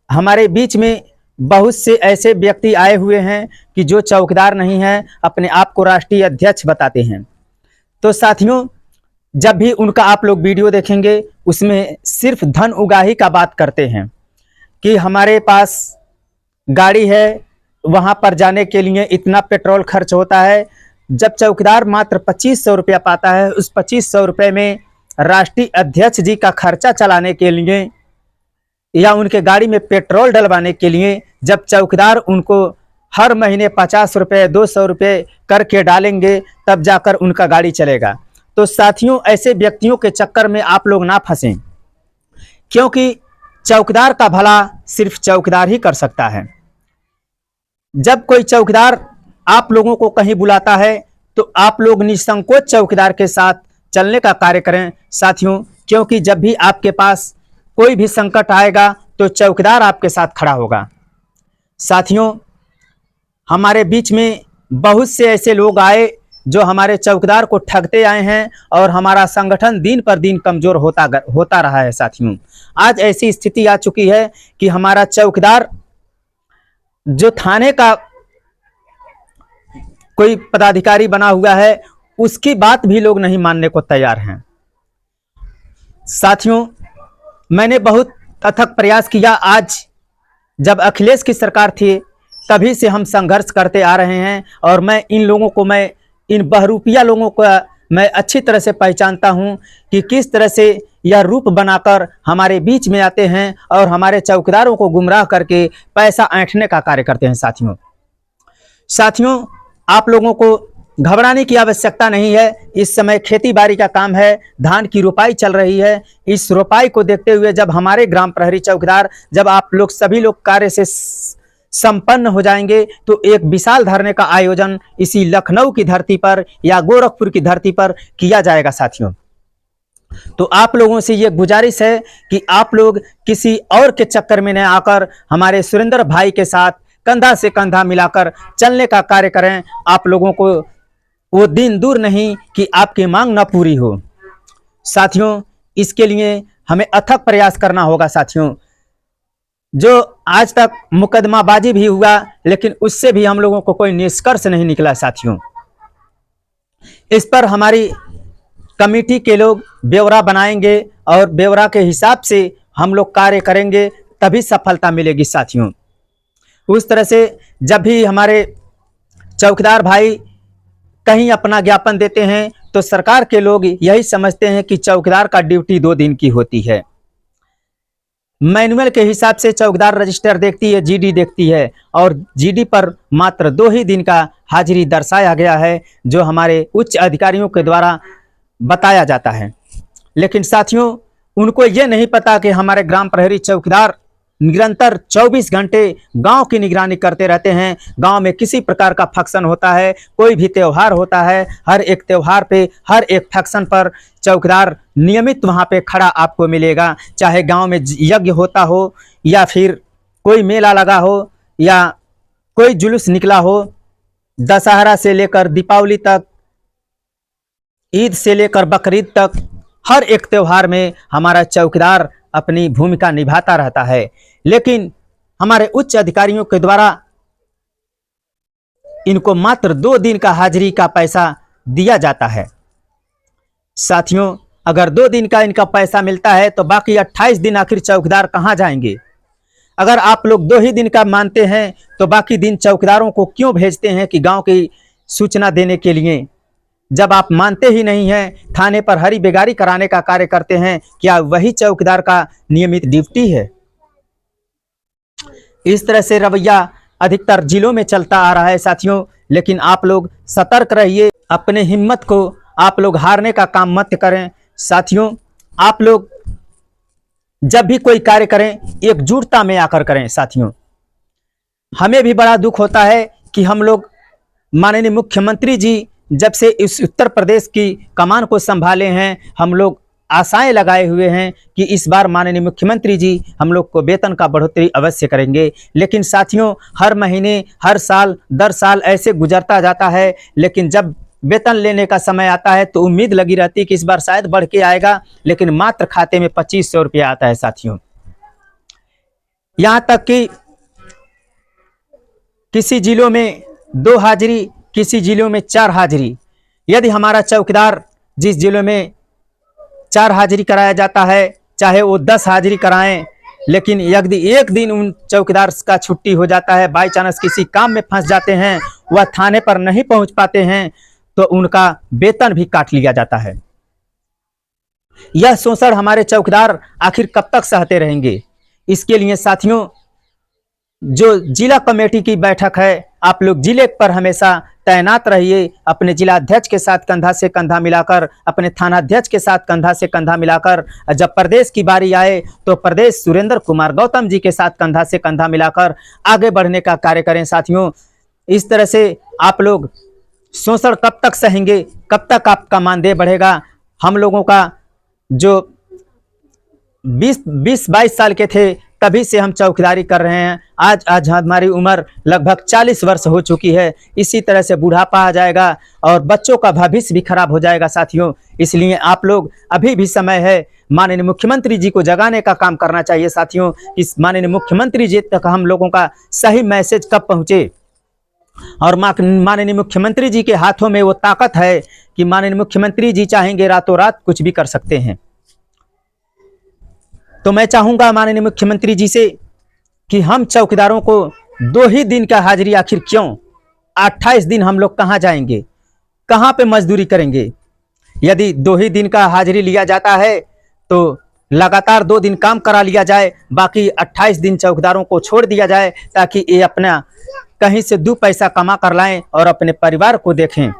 हमारे बीच में बहुत से ऐसे व्यक्ति आए हुए हैं कि जो चौकीदार नहीं हैं, अपने आप को राष्ट्रीय अध्यक्ष बताते हैं। तो साथियों, जब भी उनका आप लोग वीडियो देखेंगे उसमें सिर्फ धन उगाही का बात करते हैं कि हमारे पास गाड़ी है, वहाँ पर जाने के लिए इतना पेट्रोल खर्च होता है। जब चौकीदार मात्र 2500 रुपया पाता है, उस 2500 रुपये में राष्ट्रीय अध्यक्ष जी का खर्चा चलाने के लिए या उनके गाड़ी में पेट्रोल डलवाने के लिए जब चौकीदार उनको हर महीने 50 रुपये 200 रुपये करके डालेंगे, तब जाकर उनका गाड़ी चलेगा। तो साथियों, ऐसे व्यक्तियों के चक्कर में आप लोग ना फंसें, क्योंकि चौकीदार का भला सिर्फ चौकीदार ही कर सकता है। जब कोई चौकीदार आप लोगों को कहीं बुलाता है तो आप लोग निसंकोच चौकीदार के साथ चलने का कार्य करें साथियों, क्योंकि जब भी आपके पास कोई भी संकट आएगा तो चौकीदार आपके साथ खड़ा होगा। साथियों, हमारे बीच में बहुत से ऐसे लोग आए जो हमारे चौकीदार को ठगते आए हैं और हमारा संगठन दिन पर दिन कमज़ोर होता रहा है। साथियों, आज ऐसी स्थिति आ चुकी है कि हमारा चौकीदार जो थाने का कोई पदाधिकारी बना हुआ है, उसकी बात भी लोग नहीं मानने को तैयार हैं। साथियों, मैंने बहुत अथक प्रयास किया। आज जब अखिलेश की सरकार थी तभी से हम संघर्ष करते आ रहे हैं और मैं इन बहरूपिया लोगों को मैं अच्छी तरह से पहचानता हूं कि किस तरह से यह रूप बनाकर हमारे बीच में आते हैं और हमारे चौकीदारों को गुमराह करके पैसा ऐंठने का कार्य करते हैं। साथियों, आप लोगों को घबराने की आवश्यकता नहीं है। इस समय खेती बाड़ी का काम है, धान की रोपाई चल रही है। इस रोपाई को देखते हुए जब हमारे ग्राम प्रहरी चौकीदार, जब आप लोग सभी लोग कार्य से संपन्न हो जाएंगे तो एक विशाल धरने का आयोजन इसी लखनऊ की धरती पर या गोरखपुर की धरती पर किया जाएगा। साथियों, तो आप लोगों से ये गुजारिश है कि आप लोग किसी और के चक्कर में न आकर हमारे सुरेंद्र भाई के साथ कंधा से कंधा मिलाकर चलने का कार्य करें। आप लोगों को वो दिन दूर नहीं कि आपकी मांग न पूरी हो। साथियों, इसके लिए हमें अथक प्रयास करना होगा। साथियों, जो आज तक मुकदमाबाजी भी हुआ लेकिन उससे भी हम लोगों को कोई निष्कर्ष नहीं निकला। साथियों, इस पर हमारी कमेटी के लोग ब्यौरा बनाएंगे और ब्यौरा के हिसाब से हम लोग कार्य करेंगे, तभी सफलता मिलेगी। साथियों, उस तरह से जब भी हमारे चौकीदार भाई कहीं अपना ज्ञापन देते हैं तो सरकार के लोग यही समझते हैं कि चौकीदार का ड्यूटी 2 दिन की होती है। मैनुअल के हिसाब से चौकीदार रजिस्टर देखती है, जीडी देखती है, और जीडी पर मात्र 2 ही दिन का हाजिरी दर्शाया गया है जो हमारे उच्च अधिकारियों के द्वारा बताया जाता है। लेकिन साथियों, उनको ये नहीं पता कि हमारे ग्राम प्रहरी चौकीदार निरंतर 24 घंटे गांव की निगरानी करते रहते हैं। गांव में किसी प्रकार का फंक्शन होता है, कोई भी त्यौहार होता है, हर एक त्यौहार पे, हर एक फंक्शन पर चौकीदार नियमित वहां पे खड़ा आपको मिलेगा। चाहे गांव में यज्ञ होता हो या फिर कोई मेला लगा हो या कोई जुलूस निकला हो, दशहरा से लेकर दीपावली तक, ईद से लेकर बकरीद तक, हर एक त्यौहार में हमारा चौकीदार अपनी भूमिका निभाता रहता है। लेकिन हमारे उच्च अधिकारियों के द्वारा इनको मात्र 2 दिन का हाजिरी का पैसा दिया जाता है। साथियों, अगर 2 दिन का इनका पैसा मिलता है तो बाकी 28 दिन आखिर चौकीदार कहां जाएंगे? अगर आप लोग 2 ही दिन का मानते हैं तो बाकी दिन चौकीदारों को क्यों भेजते हैं कि गांव की सूचना देने के लिए? जब आप मानते ही नहीं हैं, थाने पर हरी बेगारी कराने का कार्य करते हैं, क्या वही चौकीदार का नियमित ड्यूटी है? इस तरह से रवैया अधिकतर जिलों में चलता आ रहा है। साथियों, लेकिन आप लोग सतर्क रहिए, अपने हिम्मत को आप लोग हारने का काम मत करें। साथियों, आप लोग जब भी कोई कार्य करें एकजुटता में आकर करें। साथियों, हमें भी बड़ा दुख होता है कि हम लोग माननीय मुख्यमंत्री जी जब से इस उत्तर प्रदेश की कमान को संभाले हैं, हम लोग आशाएं लगाए हुए हैं कि इस बार माननीय मुख्यमंत्री जी हम लोग को वेतन का बढ़ोतरी अवश्य करेंगे। लेकिन साथियों, हर महीने, हर साल, दर साल ऐसे गुजरता जाता है, लेकिन जब वेतन लेने का समय आता है तो उम्मीद लगी रहती है कि इस बार शायद बढ़ के आएगा, लेकिन मात्र खाते में 2500 रुपया आता है। साथियों, यहाँ तक कि किसी जिलों में 2 हाजिरी, किसी जिलों में 4 हाजिरी। यदि हमारा चौकीदार जिस जिलों में 4 हाजिरी कराया जाता है, चाहे वो 10 हाजिरी कराएं, लेकिन यदि एक दिन उन चौकीदार का छुट्टी हो जाता है, बाई चांस किसी काम में फंस जाते हैं, वह थाने पर नहीं पहुंच पाते हैं, तो उनका वेतन भी काट लिया जाता है। यह शोषण हमारे चौकीदार आखिर कब तक सहते रहेंगे? इसके लिए साथियों, जो जिला कमेटी की बैठक है, आप लोग जिले पर हमेशा तैनात रहिए, अपने जिला अध्यक्ष के साथ कंधा से कंधा मिलाकर, अपने थाना अध्यक्ष के साथ कंधा से कंधा मिलाकर, जब प्रदेश की बारी आए तो प्रदेश सुरेंद्र कुमार गौतम जी के साथ कंधा से कंधा मिलाकर आगे बढ़ने का कार्य करें साथियों। इस तरह से आप लोग शोषण कब तक सहेंगे, कब तक आपका मानदेय बढ़ेगा? हम लोगों का जो 20-22 साल के थे तभी से हम चौकीदारी कर रहे हैं, आज हमारी उम्र लगभग 40 वर्ष हो चुकी है। इसी तरह से बुढ़ापा आ जाएगा और बच्चों का भविष्य भी खराब हो जाएगा साथियों। इसलिए आप लोग, अभी भी समय है, माननीय मुख्यमंत्री जी को जगाने का काम करना चाहिए साथियों। इस माननीय मुख्यमंत्री जी तक हम लोगों का सही मैसेज कब पहुँचे, और माननीय मुख्यमंत्री जी के हाथों में वो ताकत है कि माननीय मुख्यमंत्री जी चाहेंगे रातों रात कुछ भी कर सकते हैं। तो मैं चाहूंगा माननीय मुख्यमंत्री जी से कि हम चौकीदारों को 2 ही दिन का हाजिरी आखिर क्यों? 28 दिन हम लोग कहाँ जाएंगे, कहाँ पे मजदूरी करेंगे? यदि 2 ही दिन का हाजिरी लिया जाता है तो लगातार 2 दिन काम करा लिया जाए, बाकी 28 दिन चौकीदारों को छोड़ दिया जाए, ताकि ये अपना कहीं से 2 पैसा कमा कर लाएं और अपने परिवार को देखें।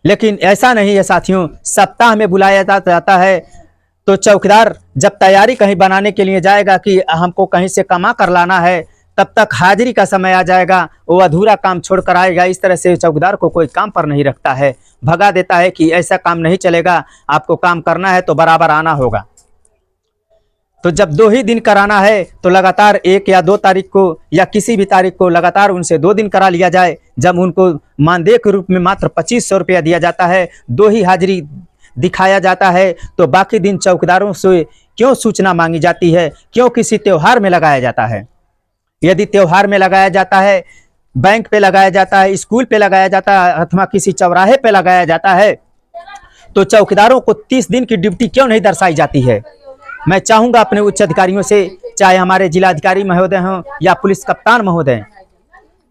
लेकिन ऐसा नहीं है साथियों, सप्ताह में बुलाया जाता है तो चौकीदार जब तैयारी कहीं बनाने के लिए जाएगा कि हमको कहीं से कमा कर लाना है, तब तक हाजिरी का समय आ जाएगा, वो अधूरा काम छोड़ कर आएगा। इस तरह से चौकीदार को कोई काम पर नहीं रखता है, भगा देता है कि ऐसा काम नहीं चलेगा, आपको काम करना है तो बराबर आना होगा। तो जब 2 ही दिन कराना है तो लगातार 1 या 2 तारीख को या किसी भी तारीख को लगातार उनसे 2 दिन करा लिया जाए। जब उनको मानदेय के रूप में मात्र 2500 रुपया दिया जाता है, 2 ही हाजिरी दिखाया जाता है, तो बाकी दिन चौकीदारों से क्यों सूचना मांगी जाती है, क्यों किसी त्योहार में लगाया जाता है? यदि त्योहार में लगाया जाता है, बैंक पे लगाया जाता है, स्कूल पे लगाया जाता है, अथवा किसी चौराहे पे लगाया जाता है, तो चौकीदारों को 30 दिन की ड्यूटी क्यों नहीं दर्शाई जाती है? मैं चाहूंगा अपने उच्च अधिकारियों से, चाहे हमारे जिलाधिकारी महोदय हों या पुलिस कप्तान महोदय,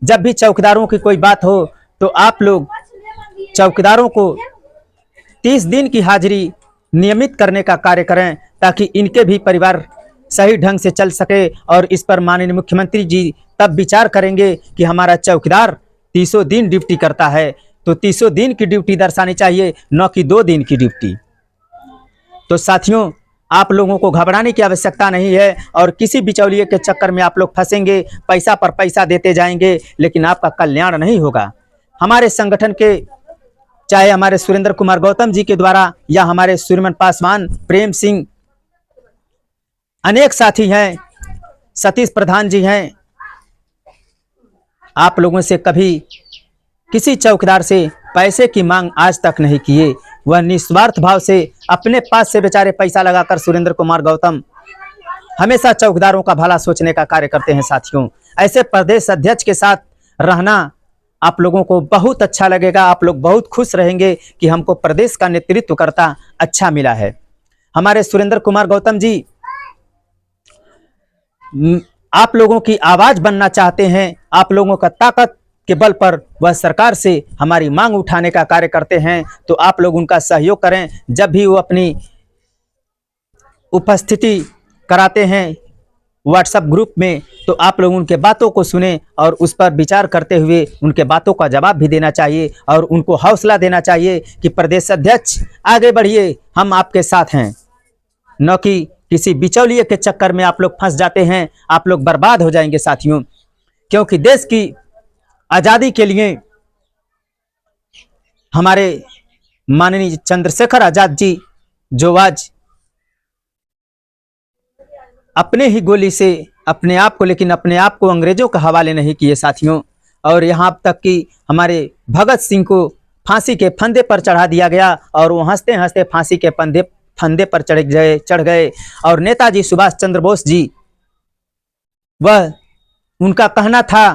जब भी चौकीदारों की कोई बात हो तो आप लोग चौकीदारों को 30 दिन की हाजिरी नियमित करने का कार्य करें, ताकि इनके भी परिवार सही ढंग से चल सके। और इस पर माननीय मुख्यमंत्री जी तब विचार करेंगे कि हमारा चौकीदार 30 दिन ड्यूटी करता है, तो 30 दिन की ड्यूटी दर्शानी चाहिए, न कि 2 दिन की ड्यूटी। तो साथियों, आप लोगों को घबराने की आवश्यकता नहीं है, और किसी बिचौलिए के चक्कर में आप लोग फंसेंगे, पैसा पर पैसा देते जाएंगे, लेकिन आपका कल्याण नहीं होगा। हमारे संगठन के, चाहे हमारे सुरेंद्र कुमार गौतम जी के द्वारा या हमारे सुरमन पासवान, प्रेम सिंह, अनेक साथी हैं, सतीश प्रधान जी हैं, आप लोगों से कभी किसी चौकीदार से पैसे की मांग आज तक नहीं किए। वह निस्वार्थ भाव से अपने पास से बेचारे पैसा लगाकर सुरेंद्र कुमार गौतम हमेशा चौकीदारों का भला सोचने का कार्य करते हैं साथियों। ऐसे प्रदेश अध्यक्ष के साथ रहना आप लोगों को बहुत अच्छा लगेगा, आप लोग बहुत खुश रहेंगे कि हमको प्रदेश का नेतृत्व करता अच्छा मिला है। हमारे सुरेंद्र कुमार गौतम जी आप लोगों की आवाज बनना चाहते हैं, आप लोगों का ताकत के बल पर वह सरकार से हमारी मांग उठाने का कार्य करते हैं, तो आप लोग उनका सहयोग करें। जब भी वो अपनी उपस्थिति कराते हैं व्हाट्सएप ग्रुप में, तो आप लोग उनके बातों को सुने और उस पर विचार करते हुए उनके बातों का जवाब भी देना चाहिए, और उनको हौसला देना चाहिए कि प्रदेश अध्यक्ष आगे बढ़िए, हम आपके साथ हैं। न कि किसी बिचौलिए के चक्कर में आप लोग फंस जाते हैं, आप लोग बर्बाद हो जाएंगे साथियों। क्योंकि देश की आज़ादी के लिए हमारे माननीय चंद्रशेखर आजाद जी, जो आज अपने ही गोली से अपने आप को, लेकिन अपने आप को अंग्रेजों के हवाले नहीं किए साथियों। और यहाँ तक कि हमारे भगत सिंह को फांसी के फंदे पर चढ़ा दिया गया, और वो हंसते हंसते फांसी के फंदे पर चढ़ गए। और नेताजी सुभाष चंद्र बोस जी वह उनका कहना था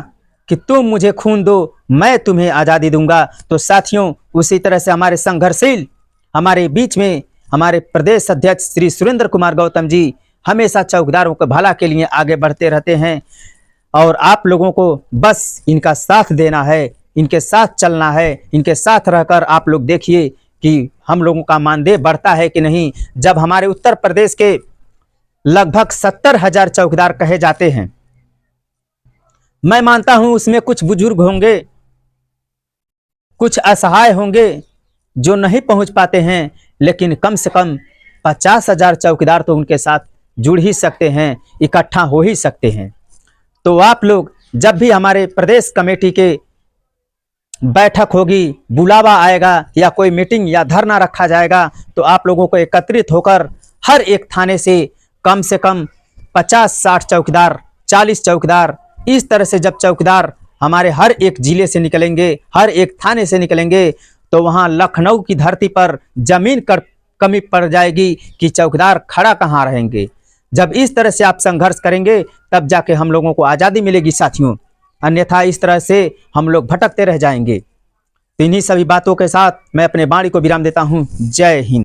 कि तुम मुझे खून दो, मैं तुम्हें आज़ादी दूंगा। तो साथियों, उसी तरह से हमारे संघर्षशील, हमारे बीच में हमारे प्रदेश अध्यक्ष श्री सुरेंद्र कुमार गौतम जी हमेशा चौकीदारों के भला के लिए आगे बढ़ते रहते हैं। और आप लोगों को बस इनका साथ देना है, इनके साथ चलना है। इनके साथ रहकर आप लोग देखिए कि हम लोगों का मानदेय बढ़ता है कि नहीं। जब हमारे उत्तर प्रदेश के लगभग 70,000 चौकीदार कहे जाते हैं, मैं मानता हूं उसमें कुछ बुजुर्ग होंगे, कुछ असहाय होंगे जो नहीं पहुंच पाते हैं, लेकिन कम से कम 50,000 चौकीदार तो उनके साथ जुड़ ही सकते हैं, इकट्ठा हो ही सकते हैं। तो आप लोग जब भी हमारे प्रदेश कमेटी के बैठक होगी, बुलावा आएगा या कोई मीटिंग या धरना रखा जाएगा, तो आप लोगों को एकत्रित होकर हर एक थाने से कम 50-60 चौकीदार, 40 चौकीदार, इस तरह से जब चौकीदार हमारे हर एक जिले से निकलेंगे, हर एक थाने से निकलेंगे, तो वहाँ लखनऊ की धरती पर जमीन कर कमी पड़ जाएगी कि चौकीदार खड़ा कहाँ रहेंगे। जब इस तरह से आप संघर्ष करेंगे तब जाके हम लोगों को आज़ादी मिलेगी साथियों, अन्यथा इस तरह से हम लोग भटकते रह जाएंगे। तो इन्हीं सभी बातों के साथ मैं अपने वाणी को विराम देता हूँ। जय हिंद।